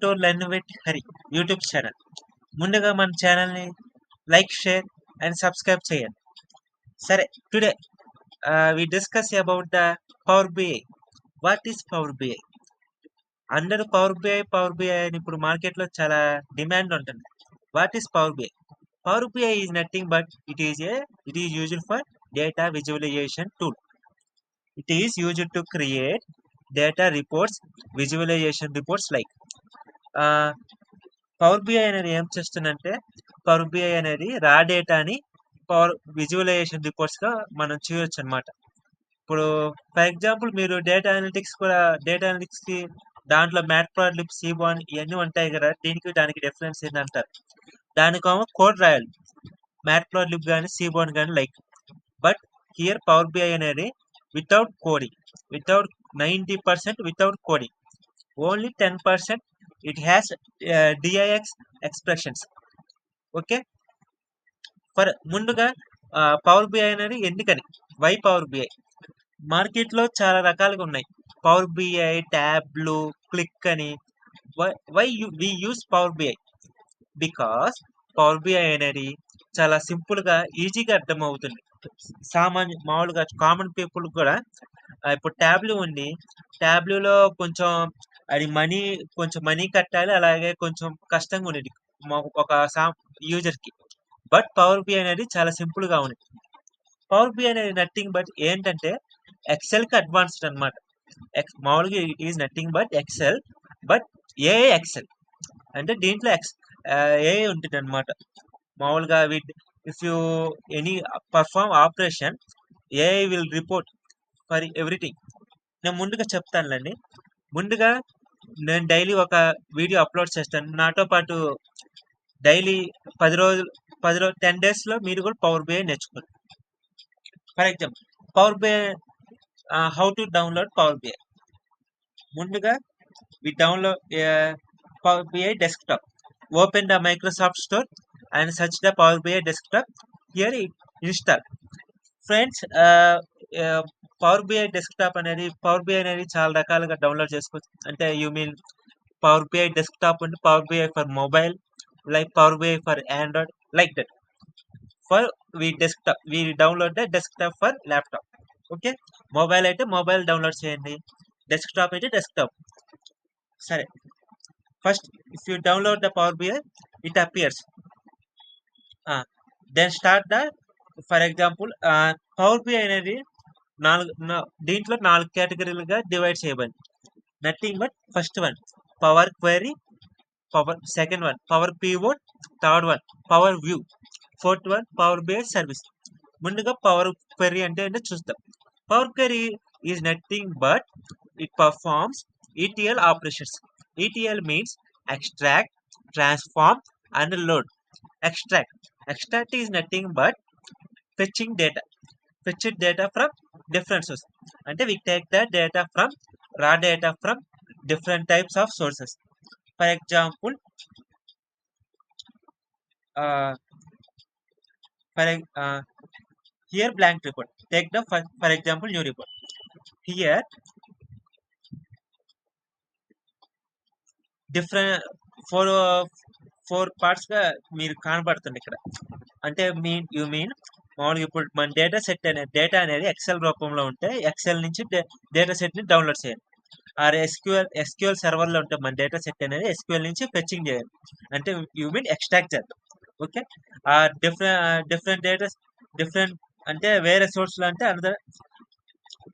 To learn with Hari YouTube channel. ముందుగా మన ఛానల్ని లైక్, షేర్ అండ్ సబ్స్క్రైబ్ చేయండి. సరే, today we discuss about the Power BI. What is Power BI? అందరూ Power BI అని ఇప్పుడు మార్కెట్లో చాలా డిమాండ్ ఉంటుంది. What is Power BI? Power BI is nothing but it is used for data visualization tool. It is used to create data reports, visualization reports like Power BI అనేది ఏం చేస్తుందంటే, power BI అనేది రా డేటాని power visualisation రిపోర్ట్స్గా మనం చేయొచ్చు అనమాట. ఇప్పుడు ఫర్ ఎగ్జాంపుల్ మీరు డేటా అనలిటిక్స్కి దాంట్లో మ్యాట్ప్లాట్లిబ్, సీబాన్ ఇవన్నీ ఉంటాయి కదా. దానికి డిఫరెన్స్ ఏంటంటారు? దానికేమో కోడ్ రాయాలి, మ్యాట్ప్లాట్లిబ్ కానీ సీబాన్ కానీ like. But here Power BI అనేది without coding, 90% without coding, only 10% it has DIX expressions. Okay, ముందుగా పవర్ బిఐ అనేది ఎందుకని, వై పవర్ బిఐ? మార్కెట్లో చాలా రకాలుగా ఉన్నాయి. పవర్ బిఐ, ట్యాబ్లు, క్లిక్ అని. Why we use Power BI? Because Power BI అనేది చాలా సింపుల్గా, ఈజీగా అర్థమవుతుంది. మామూలుగా కామన్ పీపుల్ కూడా. ఇప్పుడు ట్యాబ్లు ఉంది, ట్యాబ్లులో కొంచెం అది మనీ కట్టాలి, అలాగే కొంచెం కష్టంగా ఉండేది ఒక యూజర్కి. బట్ పవర్ బిఐ అనేది చాలా సింపుల్గా ఉంది. పవర్ బిఐ అనేది నథింగ్ బట్ ఏంటంటే ఎక్సెల్కి అడ్వాన్స్డ్ అనమాట. మామూలుగా it is nothing but Excel, but AI Excel అంటే దీంట్లో ఏఐ ఉంటుంది అనమాట. మామూలుగా if you any perform operation, AI will report for everything. నేను ముందుగా చెప్తానులేండి. ముందుగా నేను డైలీ ఒక వీడియో అప్లోడ్ చేస్తాను. నాతో పాటు డైలీ 10 డేస్లో మీరు కూడా పవర్ బిఐ నేర్చుకోండి. For example, Power BI, how to download Power BI. ముందుగా we download Power BI desktop. Open the Microsoft store and search the Power BI desktop. Here install. Friends, Power BI desktop అనేది, Power BI అనేది చాలా రకాలుగా డౌన్లోడ్ చేసుకోవచ్చు. అంటే you mean Power BI desktop అంటే Power BI for mobile, like Power BI for Android, like that. For we download the desktop for laptop. Okay, mobile అయితే mobile download చేయండి, డెస్క్టాప్ అయితే డెస్క్టాప్. సరే, first if you download the Power BI, it appears. Then start the, for example, Power BI అనేది దీంట్లో 4 కేటగిరీలుగా divide చేయబడింది. Nothing but first one Power Query, second one Power Pivot, third one Power View, fourth one Power BI service. ముందుగా Power Query అంటే చూద్దాం. Power Query is nothing but it performs ETL operations. ETL means extract, transform and load. Extract is nothing but fetching data from different sources. అంటే we take the data from raw data from different types of sources. For example, here blank report. Take the for example new report. Here different four parts గా మీరు కనబడుతుంది ఇక్కడ. అంటే you mean మామూలుగా ఇప్పుడు మన data అనేది ఎక్సెల్ రూపంలో ఉంటే ఎక్సెల్ నుంచి డేటా సెట్ ని డౌన్లోడ్ చేయాలి. ఆర్ ఎస్క్యూఎల్ సర్వర్ లో ఉంటే మన డేటా సెట్ అనేది ఎస్క్యూఎల్ నుంచి ఫెచ్చింగ్ చేయాలి. అంటే యూ మీన్ ఎక్స్ట్రాక్ట్ చేద్దాం. ఓకే, ఆ డిఫరెంట్ అంటే వేరే సోర్స్ లో అంటే అనదర్.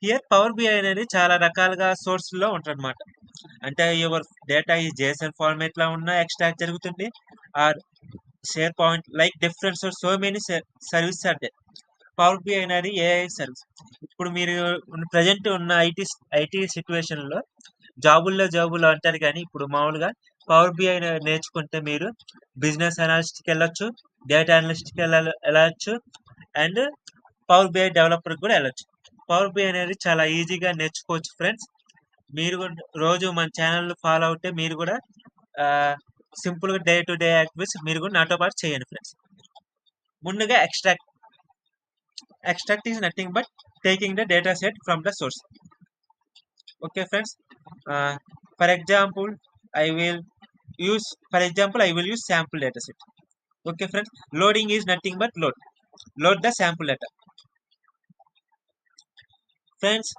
హియర్ పవర్ బిఐ అనేది చాలా రకాలుగా సోర్స్ లో ఉంటదన్నమాట. అంటే యువర్ డేటా ఈ JSON ఫార్మేట్ లో ఉన్న ఎక్స్ట్రాక్ట్ జరుగుతుంది, or SharePoint, like different source, so many service are they. Power BI అనేది ఏఐ సర్వీస్. ఇప్పుడు మీరు ప్రజెంట్ ఉన్న ఐటీ సిచ్యువేషన్ లో జాబుల్లో అంటారు, కానీ ఇప్పుడు మామూలుగా పవర్ బిఐ నేర్చుకుంటే మీరు బిజినెస్ అనలిస్ట్కి వెళ్ళొచ్చు, డేటా అనలిస్ట్కి వెళ్ళచ్చు, అండ్ పవర్ బిఐ డెవలపర్ కూడా వెళ్ళొచ్చు. పవర్ బిఐ అనేది చాలా ఈజీగా నేర్చుకోవచ్చు ఫ్రెండ్స్. మీరు రోజు మన ఛానల్ ఫాలో అవుతే మీరు కూడా సింపుల్గా డే టు డే యాక్టివిటీస్ మీరు కూడా నాతో పాటు చేయండి ఫ్రెండ్స్. ముందుగా extract is nothing but taking the data set from the source. Okay friends, for example, I will use, for example, I will use sample data set. Okay friends, loading is nothing but load the sample data. Friends,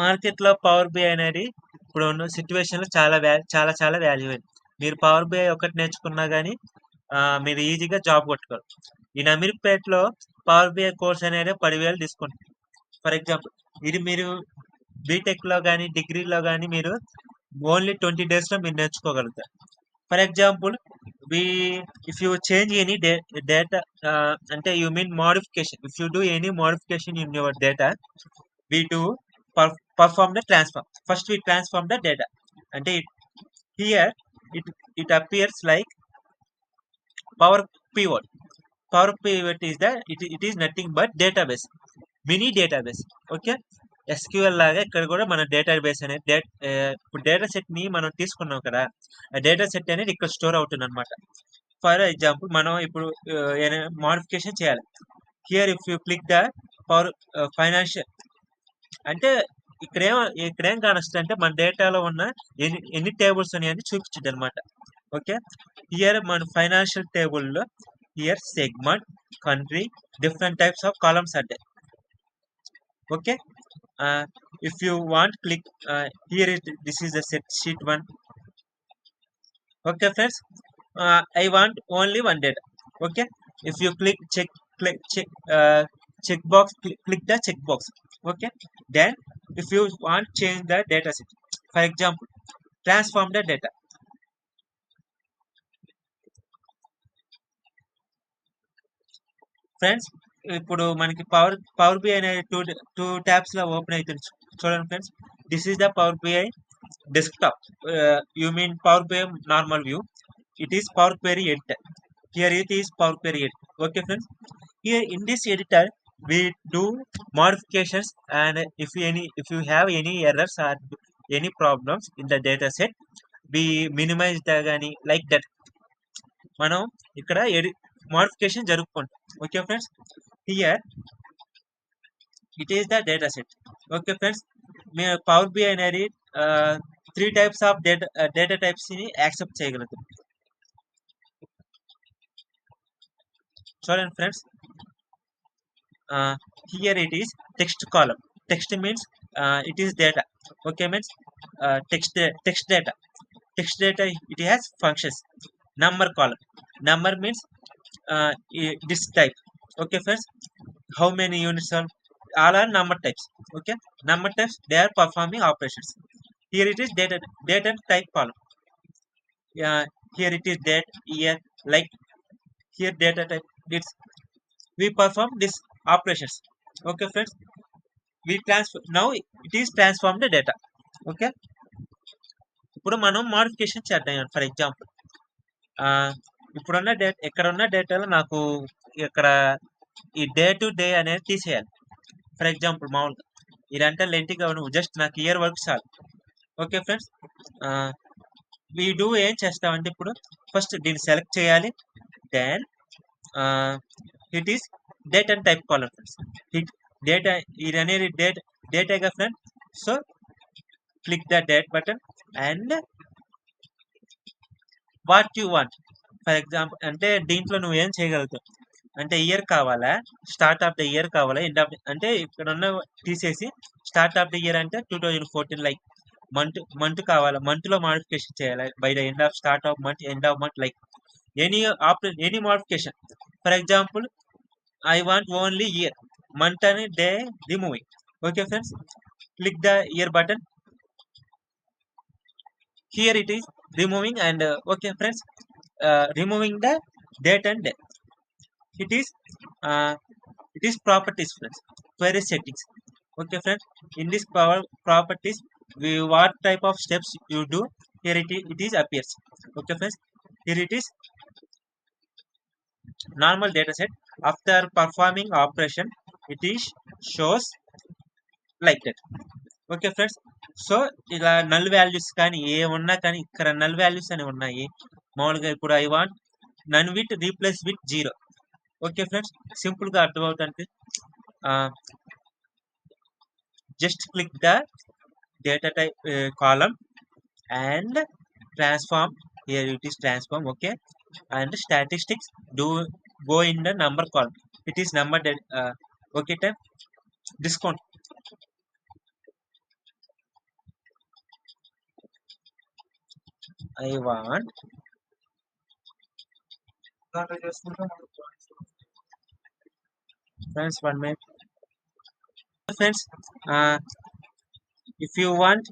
మార్కెట్లో power BI అనేది ఇప్పుడు ఉన్న సిచ్యువేషన్లో చాలా value అయింది. మీరు power BI ఒకటి నేర్చుకున్నా కానీ మీరు ఈజీగా జాబ్ కొట్టుకోరు. ఈ అమీర్పేటలో పవర్ బిఐ కోర్స్ అనేది 10,000 తీసుకుంటారు. ఫర్ ఎగ్జాంపుల్, ఇది మీరు బీటెక్లో కానీ డిగ్రీలో కానీ మీరు ఓన్లీ 20 డేస్లో మీరు నేర్చుకోగలుగుతారు. For example, we if you change any data, అంటే you mean modification, if you do any modification in your data, we do perform the transform. First we transform the data, and here it it appears like power pivot. Power pivot is it is nothing but database, mini database. Okay, SQL లాగా ఇక్కడ కూడా మన database అనేది ఇప్పుడు data set ని మనం తీసుకున్నాం కదా, ఆ డేటా సెట్ అనేది ఇక్కడ స్టోర్ అవుతుంది అనమాట. ఫర్ ఎగ్జాంపుల్, మనం ఇప్పుడు మోడిఫికేషన్ చేయాలి. Here if you click the power financial, అంటే ఇక్కడేం కానొస్తుంది అంటే మన డేటాలో ఉన్న ఎన్ని టేబుల్స్ ఉన్నాయని చూపించింది అనమాట. ఓకే, హియర్ మన ఫైనాన్షియల్ టేబుల్లో here segment, country, different types of columns అంటే. Okay, if you want, click here this is the set sheet 1. Okay friends, I want only one data. Okay, if you click check box, click the check box. Okay, then if you want change the data set, for example, transform the data. Friends, ఇప్పుడు మనకి Power BI అనేది two tabs లో open అవుతుంది. చూడండి friends, this is the Power BI desktop. You mean Power BI normal view. It is Power Query editor. Here it is Power Query editor. Okay friends, here in this editor we do modifications, and if you have any errors or any problems in the data set, we minimize the gani like that. మనం ఇక్కడ modification జరుపుకుంటాం. Okay friends, here it is the data set. Okay friends, Power BI అనేది 3 types of data types ని accept చేయగలుగుతాం. చూడండి friends, here it is text column. Text means it is data. Okay, means text data. Text data, it has functions. Number column. Number means this type. Okay friends, how many units are, all are number types. Okay, number types, they are performing operations. Here it is data type column. Here it is date, year, like here data type. It's we perform this operations. Okay friends, we transfer, now it is transform the data. Okay, ఇప్పుడు మనం modification చేద్దాం. For example, ఇప్పుడున్న data, ఎక్కడున్న డేటాలో నాకు ఇక్కడ ఈ day to day అనేది తీసేయాలి. ఫర్ ఎగ్జాంపుల్, మామూలుగా ఇదంతా లెంటిగా నువ్వు జస్ట్ నాకు ఇయర్ వరకు చాలు. ఓకే ఫ్రెండ్స్, వీ డూ ఏం చేస్తామంటే ఇప్పుడు ఫస్ట్ దీన్ని సెలెక్ట్ చేయాలి. Then it is date and type column friends. Data, ఇది అనేది డేటాగా friend. So click the date button and what you want. For example, అంటే దీంట్లో నువ్వు ఏం చేయగలుగుతావు అంటే ఇయర్ కావాలా, స్టార్ట్ ఆఫ్ ద ఇయర్ కావాలా, ఎండ్ ఆఫ్, అంటే ఇక్కడ ఉన్న తీసేసి స్టార్ట్ ఆఫ్ ద ఇయర్ అంటే 2014, లైక్ మంత్ కావాలా, మంత్ లో మోడిఫికేషన్ చేయాలి by the end of, start of month, end of month, like any modification. For example, I want only year, month అని day removing. Okay friends, click the year button. Here it is removing, and okay friends, removing the date and day. It is properties friends, query settings. Okay friends, in this properties, what type of steps you do, here it is appears. Okay friends, here it is normal data set. After performing operation, it is shows like that. Okay friends, so ఇలా null values కానీ ఏమున్నా కానీ ఇక్కడ null values అని ఉన్నాయి. మామూలుగా ఇప్పుడు I want none with replace with 0. Okay friends, simple గా అర్థమవుతుంది. Just click the data type column and transform here it is transform, okay, and statistics do go in the number column. It is number that okay, then discount. I want friends 1 minute. Friends, uh, if you want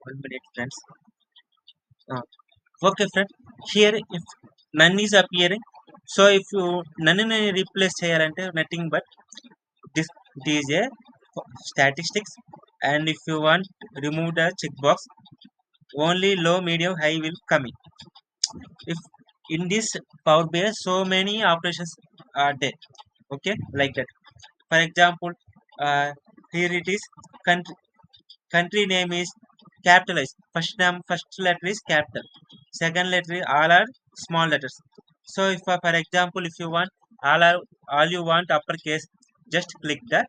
1 minute, friends. Uh, okay, friend. Here, if none is appearing, so if you none replace చేయాలంటే nothing but this, it is a statistics, and if you want remove the checkbox, only low, medium, high will come in. If in this Power BI, so many operations are there, okay, like that. For example, uh, here it is country. Country name is capitalized. First name, first letter is capital. Second letter all are small letters. So if for example, if you want all you want uppercase, just click the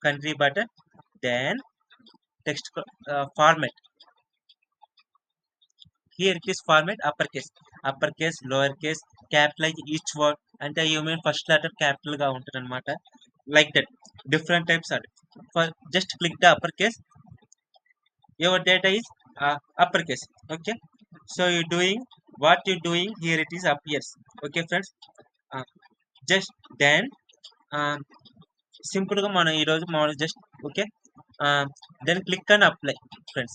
country button. Then text format. Here it is format uppercase, lowercase, capitalize each word. అంటే you mean first letter capital గా ఉంటుంది అనమాట. Like that. Different types are. For just click the uppercase, your data is uppercase, okay. So you doing what you doing here, it is appears, okay friends. uh, just then simple గా మనం ఈ రోజు మామూలు just okay, then click and apply, friends.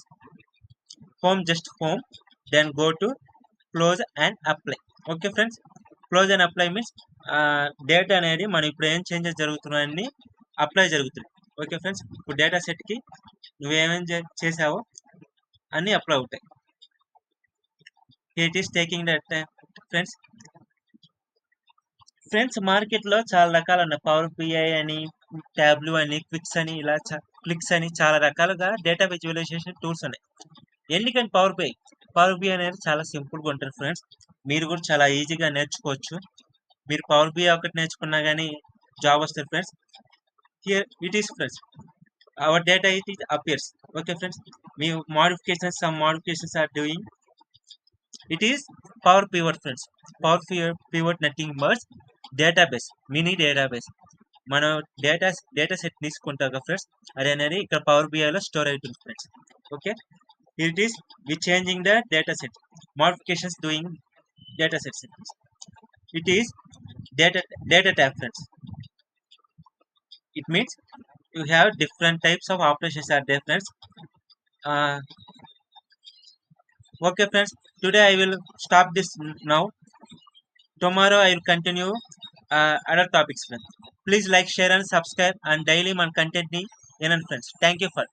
Home, just home, then go to close and apply, okay friends. Close and apply means data అనేది మనం ఇప్పుడు ఏం changes జరుగుతున్నాయని అప్లై జరుగుతుంది, ఓకే ఫ్రెండ్స్. ఇప్పుడు డేటా సెట్ కి నువ్వేమేం చేసావో అన్ని అప్లై అవుతాయి. It is taking that friends. Friends మార్కెట్లో చాలా రకాలు ఉన్నాయి. పవర్ బిఐ అని, ట్యాబ్లు అని, క్విక్స్ అని, ఇలా క్లిక్స్ అని చాలా రకాలుగా డేటా విజువలైజేషన్ టూల్స్ ఉన్నాయి. ఎందుకని పవర్ బిఐ అనేది చాలా సింపుల్గా ఉంటుంది ఫ్రెండ్స్. మీరు కూడా చాలా ఈజీగా నేర్చుకోవచ్చు. మీరు పవర్ బిఐ ఒకటి నేర్చుకున్నా కానీ జాబ్ వస్తుంది friends. Here it is friends, our data it appears, okay friends. మీ some modifications are doing. It is Power Pivot, friends. Power Pivot nothing but database, mini database. మనం డేటా సెట్ తీసుకుంటాం కదా friends, అది అనేది ఇక్కడ పవర్ బిఐలో స్టోర్ అవుతుంది friends, okay. It is we changing the data set, modifications doing data sets. It is data tab friends. It means you have different types of operations are there friends. Okay friends, today I will stop this now. Tomorrow I will continue other topics friends. Please like, share and subscribe and daily మన content ని వినండి friends. Thank you for